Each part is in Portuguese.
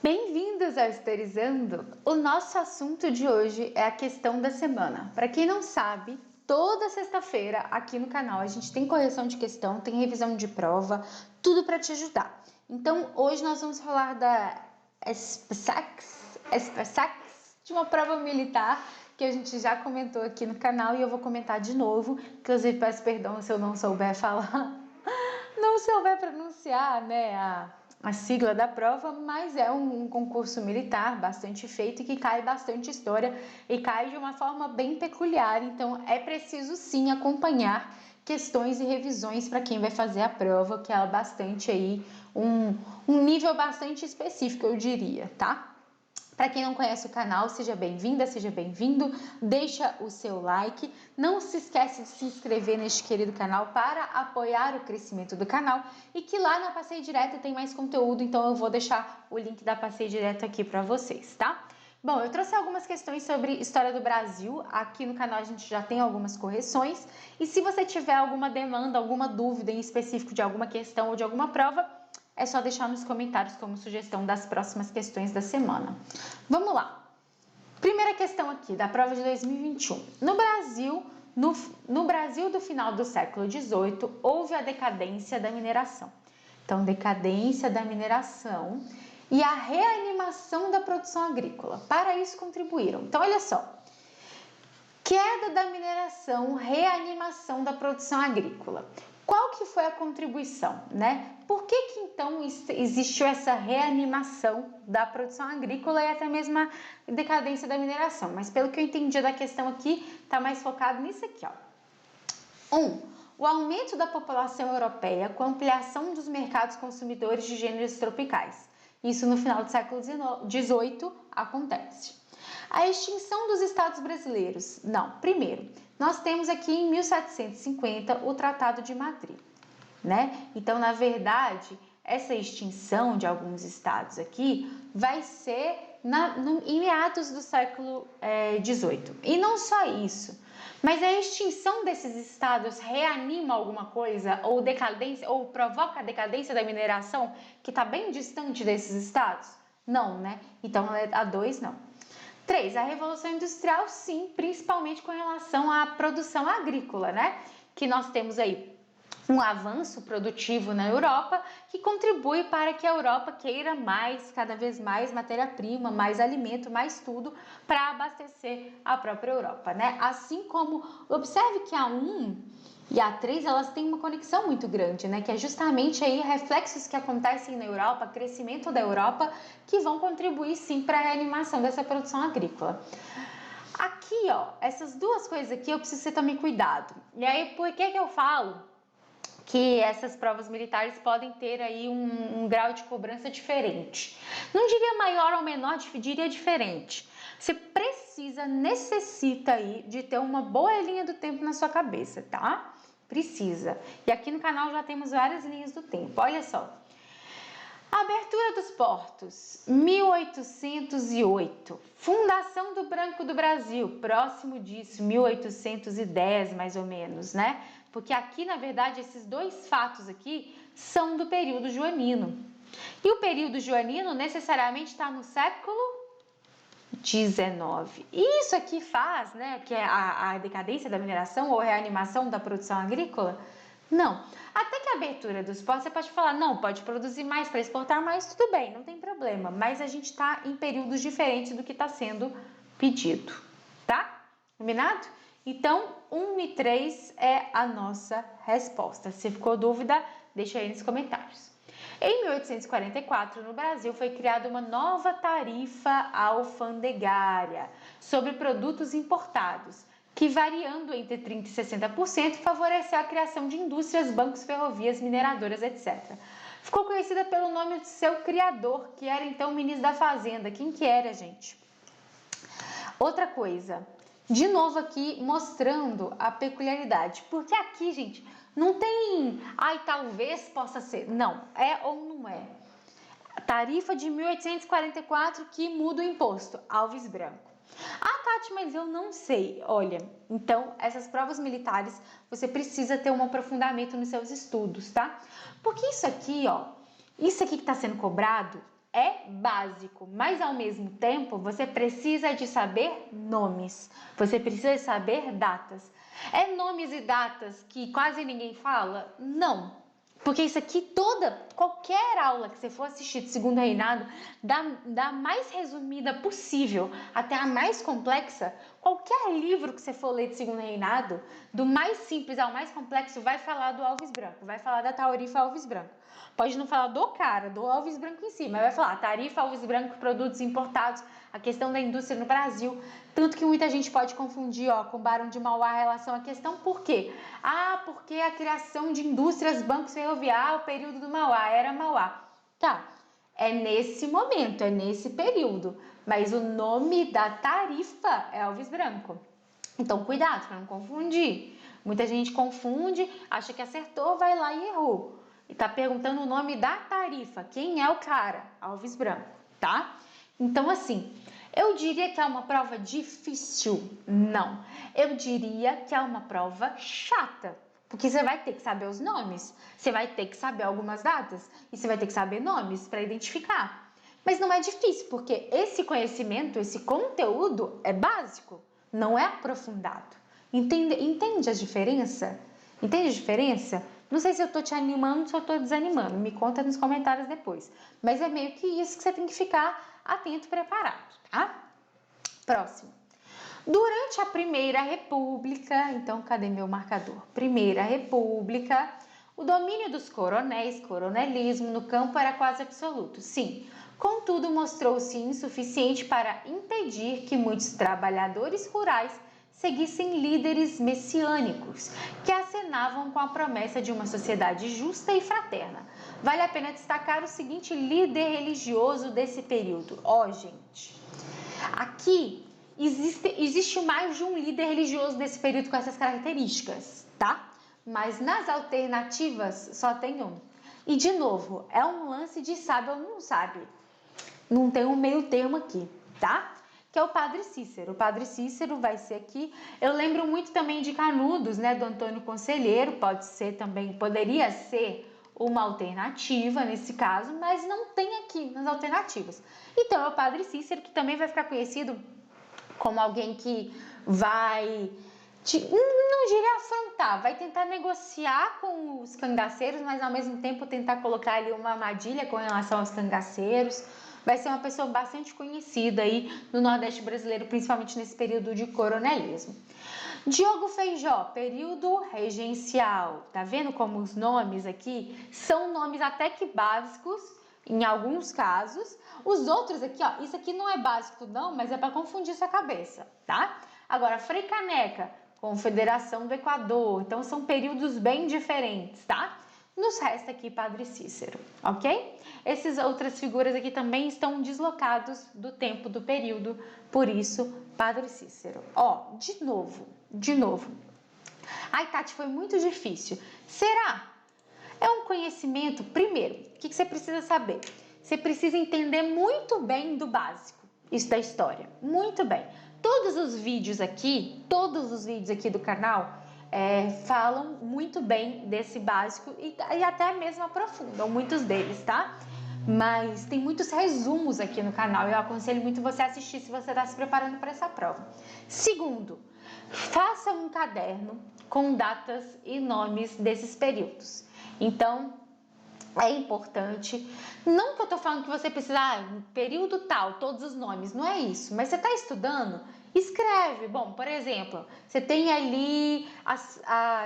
Bem-vindos ao Historizando! O nosso assunto de hoje é a questão da semana. Para quem não sabe, toda sexta-feira aqui no canal a gente tem correção de questão, tem revisão de prova, tudo para te ajudar. Então hoje nós vamos falar da SPSEX, de uma prova militar que a gente já comentou aqui no canal e eu vou comentar de novo. Inclusive peço perdão se eu não souber falar, não souber pronunciar, né, a sigla da prova, mas é um concurso militar bastante feito e que cai bastante história e cai de uma forma bem peculiar, então é preciso sim acompanhar questões e revisões para quem vai fazer a prova, que é bastante aí, um nível bastante específico, eu diria, tá? Para quem não conhece o canal, seja bem-vinda, seja bem-vindo, deixa o seu like, não se esquece de se inscrever neste querido canal para apoiar o crescimento do canal e que lá na Passeio Direto tem mais conteúdo, então eu vou deixar o link da Passeio Direto aqui para vocês, tá? Bom, eu trouxe algumas questões sobre história do Brasil, aqui no canal a gente já tem algumas correções e se você tiver alguma demanda, alguma dúvida em específico de alguma questão ou de alguma prova, é só deixar nos comentários como sugestão das próximas questões da semana. Vamos lá. Primeira questão aqui, da prova de 2021. No Brasil do final do século XVIII, houve a decadência da mineração. Então, decadência da mineração e a reanimação da produção agrícola. Para isso contribuíram. Então, olha só. Queda da mineração, reanimação da produção agrícola. Qual que foi a contribuição, né? Por que então existiu essa reanimação da produção agrícola e até mesmo a decadência da mineração? Mas pelo que eu entendi da questão aqui, tá mais focado nisso aqui, ó. O aumento da população europeia com a ampliação dos mercados consumidores de gêneros tropicais. Isso no final do século XVIII acontece. A extinção dos estados brasileiros. Não, primeiro, nós temos aqui em 1750 o Tratado de Madrid, né? Então, na verdade, essa extinção de alguns estados aqui vai ser em meados do século XVIII. E não só isso, mas a extinção desses estados reanima alguma coisa ou decadência ou provoca a decadência da mineração que está bem distante desses estados? Não, né? Então, a 2 não. 3. A Revolução Industrial, sim, principalmente com relação à produção agrícola, né? Que nós temos aí um avanço produtivo na Europa que contribui para que a Europa queira mais, cada vez mais matéria-prima, mais alimento, mais tudo para abastecer a própria Europa, né? Assim como, observe que a 1 e a 3, elas têm uma conexão muito grande, né? Que é justamente aí reflexos que acontecem na Europa, crescimento da Europa, que vão contribuir sim para a reanimação dessa produção agrícola. Aqui, ó, essas duas coisas aqui eu preciso tomar cuidado. E aí, por que eu falo que essas provas militares podem ter aí um grau de cobrança diferente? Não diria maior ou menor, diria diferente. Você necessita aí de ter uma boa linha do tempo na sua cabeça, tá? Precisa. E aqui no canal já temos várias linhas do tempo. Olha só. Abertura dos portos, 1808. Fundação do Banco do Brasil, próximo disso, 1810 mais ou menos, né? Porque aqui, na verdade, esses dois fatos aqui são do período joanino. E o período joanino necessariamente está no século XIX. E isso aqui faz, né, que é a decadência da mineração ou reanimação da produção agrícola? Não. Até que a abertura dos portos, você pode falar, não, pode produzir mais para exportar mais, tudo bem, não tem problema. Mas a gente está em períodos diferentes do que está sendo pedido, tá? Combinado? Então, 1 e 3 é a nossa resposta. Se ficou dúvida, deixa aí nos comentários. Em 1844, no Brasil, foi criada uma nova tarifa alfandegária sobre produtos importados, que variando entre 30% e 60%, favoreceu a criação de indústrias, bancos, ferrovias, mineradoras, etc. Ficou conhecida pelo nome de seu criador, que era então o ministro da Fazenda. Quem que era, gente? Outra coisa, de novo aqui mostrando a peculiaridade, porque aqui, gente, não tem, talvez possa ser, não, é ou não é. Tarifa de 1844 que muda o imposto, Alves Branco. Tati, mas eu não sei. Olha, então essas provas militares você precisa ter um aprofundamento nos seus estudos, tá? Porque isso aqui, ó, isso aqui que está sendo cobrado é básico, mas ao mesmo tempo você precisa de saber nomes, você precisa de saber datas. É nomes e datas que quase ninguém fala? Não. Porque isso aqui qualquer aula que você for assistir de Segundo Reinado, da mais resumida possível até a mais complexa, qualquer livro que você for ler de Segundo Reinado, do mais simples ao mais complexo, vai falar do Alves Branco, vai falar da Taurifa Alves Branco. Pode não falar do cara, do Alves Branco em si, mas vai falar tarifa Alves Branco, produtos importados, a questão da indústria no Brasil. Tanto que muita gente pode confundir, com Barão de Mauá em relação à questão por quê? Porque a criação de indústrias, bancos ferroviários, o período do Mauá, era Mauá. Tá, é nesse momento, é nesse período, mas o nome da tarifa é Alves Branco. Então, cuidado para não confundir. Muita gente confunde, acha que acertou, vai lá e errou. E tá perguntando o nome da tarifa. Quem é o cara? Alves Branco, tá? Então, assim, eu diria que é uma prova difícil? Não. Eu diria que é uma prova chata. Porque você vai ter que saber os nomes, você vai ter que saber algumas datas e você vai ter que saber nomes para identificar. Mas não é difícil, porque esse conhecimento, esse conteúdo é básico, não é aprofundado. Entende a diferença? Entende a diferença? Não sei se eu tô te animando ou se eu tô desanimando, me conta nos comentários depois. Mas é meio que isso que você tem que ficar atento e preparado, tá? Próximo. Durante a Primeira República, então cadê meu marcador? Primeira República, o domínio dos coronéis, coronelismo no campo era quase absoluto, sim. Contudo, mostrou-se insuficiente para impedir que muitos trabalhadores rurais seguissem líderes messiânicos, que acenavam com a promessa de uma sociedade justa e fraterna. Vale a pena destacar o seguinte líder religioso desse período. Gente, aqui existe mais de um líder religioso desse período com essas características, tá? Mas nas alternativas só tem um. E, de novo, é um lance de sabe ou não sabe. Não tem um meio termo aqui, tá? Que é o Padre Cícero. O Padre Cícero vai ser aqui. Eu lembro muito também de Canudos, né, do Antônio Conselheiro, poderia ser uma alternativa nesse caso, mas não tem aqui nas alternativas. Então é o Padre Cícero, que também vai ficar conhecido como alguém que vai, não diria afrontar, vai tentar negociar com os cangaceiros, mas ao mesmo tempo tentar colocar ali uma armadilha com relação aos cangaceiros. Vai ser uma pessoa bastante conhecida aí no Nordeste brasileiro, principalmente nesse período de coronelismo. Diogo Feijó, período regencial. Tá vendo como os nomes aqui são nomes até que básicos, em alguns casos. Os outros aqui, isso aqui não é básico não, mas é para confundir sua cabeça, tá? Agora, Frei Caneca, Confederação do Equador. Então, são períodos bem diferentes, tá? Nos resta aqui Padre Cícero, ok? Essas outras figuras aqui também estão deslocados do tempo do período, por isso, Padre Cícero. De novo. Ai, Tati, foi muito difícil. Será? É um conhecimento, primeiro, o que você precisa saber? Você precisa entender muito bem do básico, isso da história, muito bem. Todos os vídeos aqui do canal falam muito bem desse básico e até mesmo aprofundam muitos deles, tá? Mas tem muitos resumos aqui no canal e eu aconselho muito você assistir se você está se preparando para essa prova. Segundo, faça um caderno com datas e nomes desses períodos. Então, é importante, não que eu tô falando que você precisa, período tal, todos os nomes, não é isso, mas você está estudando, escreve. Bom, por exemplo, você tem ali,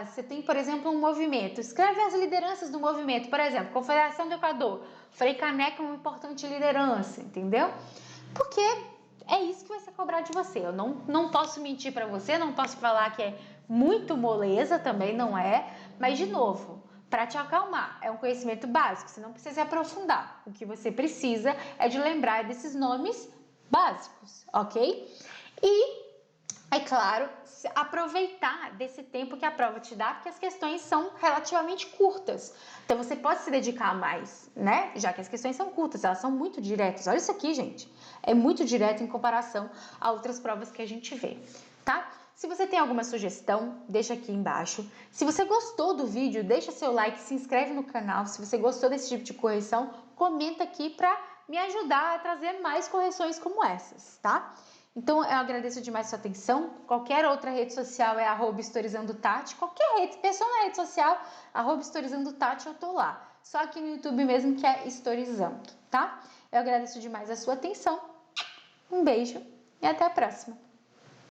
você tem, por exemplo, um movimento, escreve as lideranças do movimento, por exemplo, Confederação do Equador, Frei Caneca é uma importante liderança, entendeu? Porque é isso que vai ser cobrado de você. Eu não posso mentir para você, não posso falar que é muito moleza, também não é, mas de novo, para te acalmar, é um conhecimento básico, você não precisa se aprofundar. O que você precisa é de lembrar desses nomes básicos, ok? E, é claro, aproveitar desse tempo que a prova te dá, porque as questões são relativamente curtas. Então, você pode se dedicar mais, né? Já que as questões são curtas, elas são muito diretas. Olha isso aqui, gente. É muito direto em comparação a outras provas que a gente vê, tá? Se você tem alguma sugestão, deixa aqui embaixo. Se você gostou do vídeo, deixa seu like, se inscreve no canal. Se você gostou desse tipo de correção, comenta aqui para me ajudar a trazer mais correções como essas, tá? Então, eu agradeço demais a sua atenção. Qualquer outra rede social é @historizandotati. Qualquer rede, pessoa na rede social, @historizandotati, eu tô lá. Só aqui no YouTube mesmo que é Historizando, tá? Eu agradeço demais a sua atenção. Um beijo e até a próxima.